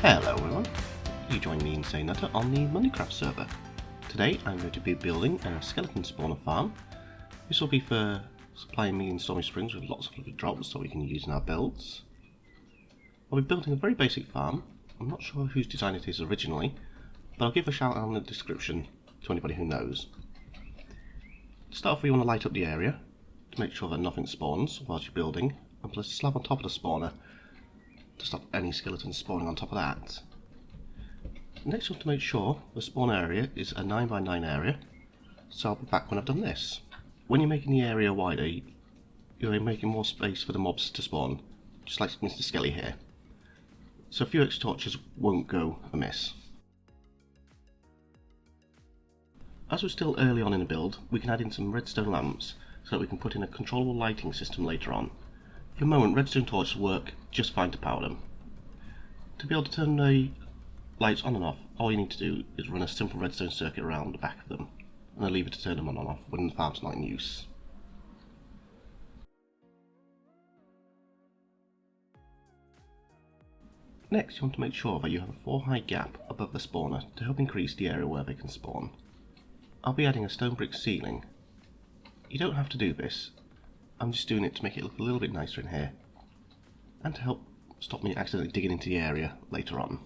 Hello everyone, you join me Insane Nutter on the MundiCraft server. Today I'm going to be building a skeleton spawner farm. This will be for supplying me in Stormy Springs with lots of lovely drops that we can use in our builds. I'll be building a very basic farm. I'm not sure whose design it is originally, but I'll give a shout out in the description to anybody who knows. To start off, we want to light up the area to make sure that nothing spawns whilst you're building, and place a slab on top of the spawner to stop any skeletons spawning on top of that. Next, we want to make sure the spawn area is a 9x9 area, so I'll be back when I've done this. When you're making the area wider, you're making more space for the mobs to spawn, just like Mr. Skelly here. So a few extra torches won't go amiss. As we're still early on in the build, we can add in some redstone lamps so that we can put in a controllable lighting system later on. For the moment, redstone torches work just fine to power them. To be able to turn the lights on and off, all you need to do is run a simple redstone circuit around the back of them, and a lever to turn them on and off when the farm's not in use. Next, you want to make sure that you have a 4 high gap above the spawner to help increase the area where they can spawn. I'll be adding a stone brick ceiling. You don't have to do this, I'm just doing it to make it look a little bit nicer in here, and to help stop me accidentally digging into the area later on.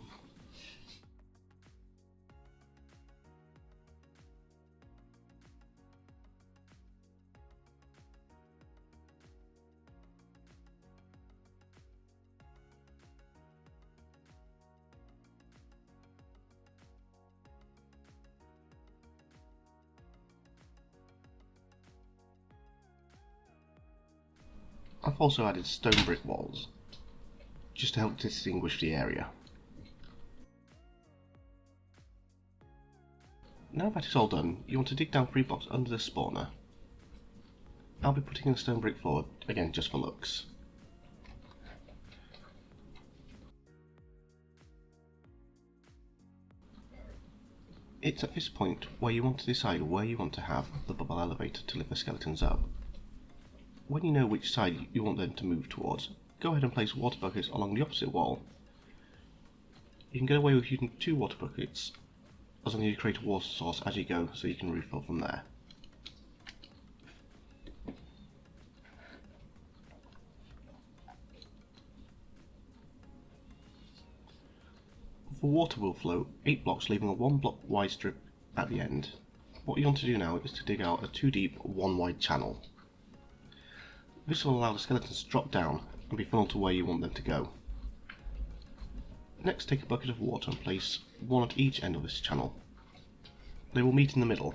I've also added stone brick walls, just to help distinguish the area. Now that it's all done, you want to dig down 3 blocks under the spawner. I'll be putting in a stone brick forward, again just for looks. It's at this point where you want to decide where you want to have the bubble elevator to lift the skeletons up. When you know which side you want them to move towards, go ahead and place water buckets along the opposite wall. You can get away with using 2 water buckets as long as you create a water source as you go so you can refill from there. The water will flow 8 blocks, leaving a 1 block wide strip at the end. What you want to do now is to dig out a 2 deep, 1 wide channel. This will allow the skeletons to drop down and be funneled to where you want them to go. Next, take a bucket of water and place 1 at each end of this channel. They will meet in the middle,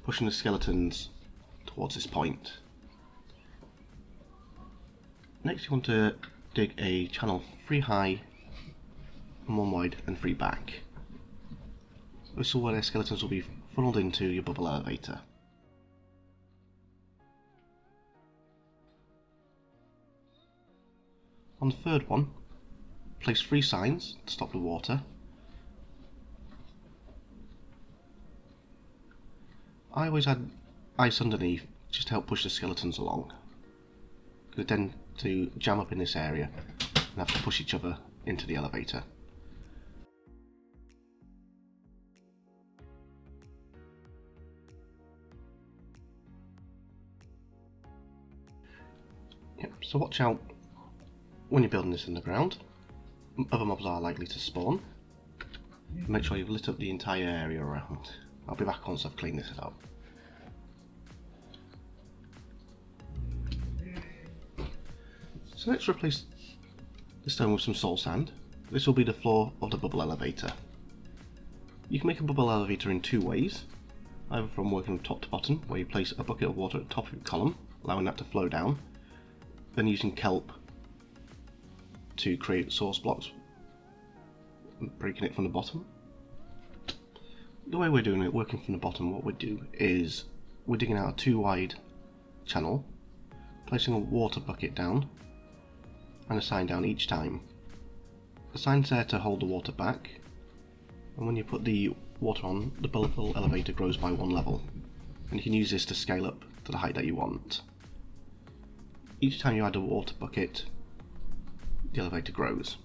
pushing the skeletons towards this point. Next, you want to dig a channel 3 high, 1 wide and 3 back. This is where the skeletons will be funneled into your bubble elevator. On the third one, place 3 signs to stop the water. I always add ice underneath just to help push the skeletons along. They tend to jam up in this area and have to push each other into the elevator. So watch out when you're building this in the ground. Other mobs are likely to spawn. Make sure you've lit up the entire area around. I'll be back once I've cleaned this up. So let's replace the stone with some soul sand. This will be the floor of the bubble elevator. You can make a bubble elevator in 2 ways, either from working from top to bottom, where you place a bucket of water at the top of your column, allowing that to flow down, then using kelp to create source blocks, breaking it from the bottom. The way we're doing it, working from the bottom, what we do is we're digging out a 2 wide channel, placing a water bucket down and a sign down each time. The sign's there to hold the water back, and when you put the water on, the bubble elevator grows by 1 level, and you can use this to scale up to the height that you want. Each time you add a water bucket, the elevator grows.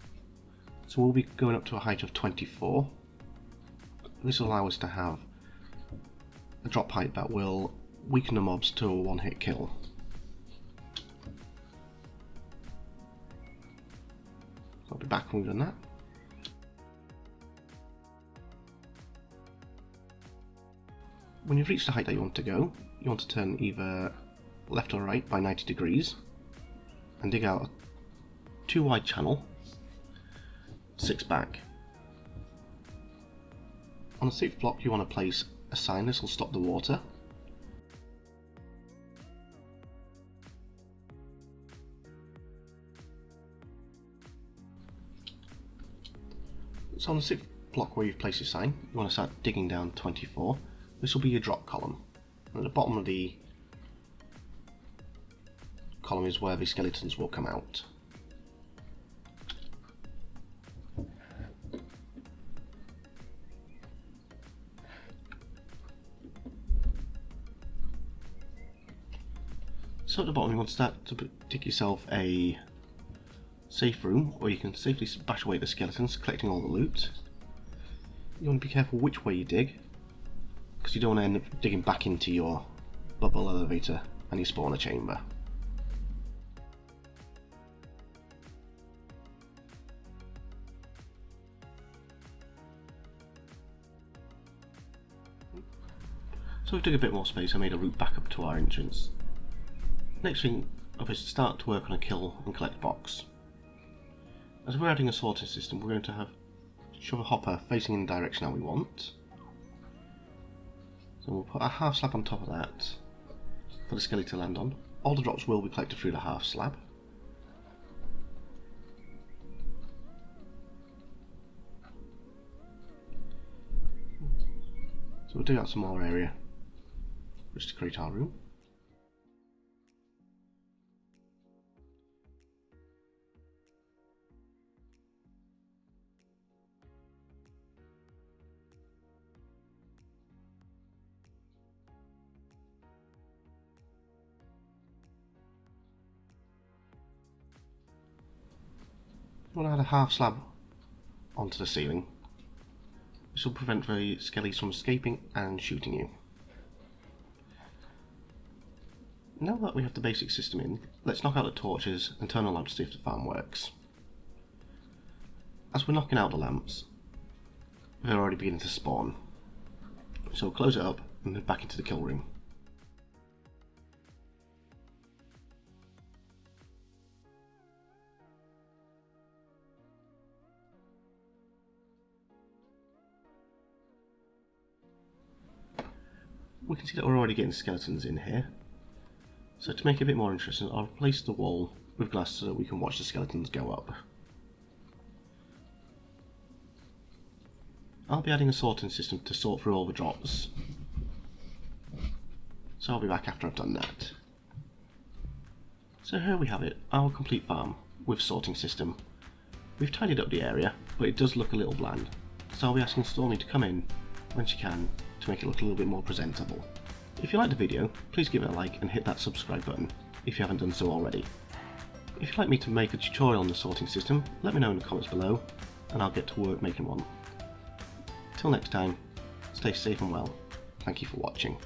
So we'll be going up to a height of 24. This will allow us to have a drop height that will weaken the mobs to a one-hit kill. I'll be back when we've done that. When you've reached the height that you want to go, you want to turn either left or right by 90 degrees and dig out a 2 wide channel, 6 back. On the 6th block you want to place a sign. This will stop the water. So on the 6th block where you've placed your sign, you want to start digging down 24. This will be your drop column. And at the bottom of the column is where the skeletons will come out. So at the bottom you want to start to dig yourself a safe room where you can safely bash away the skeletons, collecting all the loot. You want to be careful which way you dig, because you don't want to end up digging back into your bubble elevator and your spawner chamber. So we've dug a bit more space. I made a route back up to our entrance. Next thing up is to start to work on a kill and collect box. As we're adding a sorting system, we're going to shove a hopper facing in the direction that we want. So we'll put a half slab on top of that for the skelly to land on. All the drops will be collected through the half slab. So we'll dig out some more area just to create our room. You want to add a half slab onto the ceiling. This will prevent the skellies from escaping and shooting you. Now that we have the basic system in, let's knock out the torches and turn on lamps to see if the farm works. As we're knocking out the lamps, they're already beginning to spawn. So we'll close it up and head back into the kill room. We can see that we're already getting skeletons in here. So to make it a bit more interesting, I'll replace the wall with glass so that we can watch the skeletons go up. I'll be adding a sorting system to sort through all the drops. So I'll be back after I've done that. So here we have it, our complete farm with sorting system. We've tidied up the area, but it does look a little bland. So I'll be asking Stormy to come in when she can to make it look a little bit more presentable. If you liked the video, please give it a like and hit that subscribe button if you haven't done so already. If you'd like me to make a tutorial on the sorting system, let me know in the comments below and I'll get to work making one. Till next time, stay safe and well. Thank you for watching.